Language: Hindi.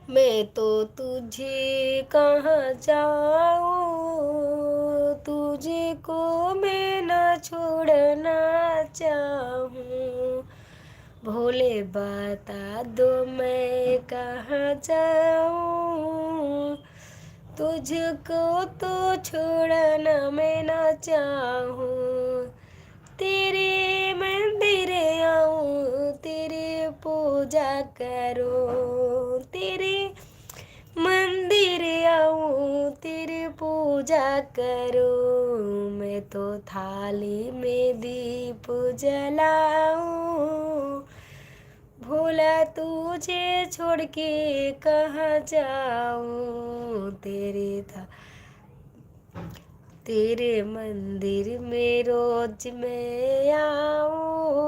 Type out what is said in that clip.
मैं तो तुझे कहाँ जाऊँ, तुझे को मैं न छोड़ना चाहूँ। भोले बता दो मैं कहाँ जाऊँ, तुझको तो छोड़ना मैं न चाहूँ। तेरे मंदिर आऊं, तेरे पूजा करूं, तेरे मंदिर आऊं, तेरी पूजा करूं। मैं तो थाली में दीप जलाऊं, भोला तुझे छोड़ के कहाँ जाऊं। तेरे मंदिर में रोज मैं आऊं।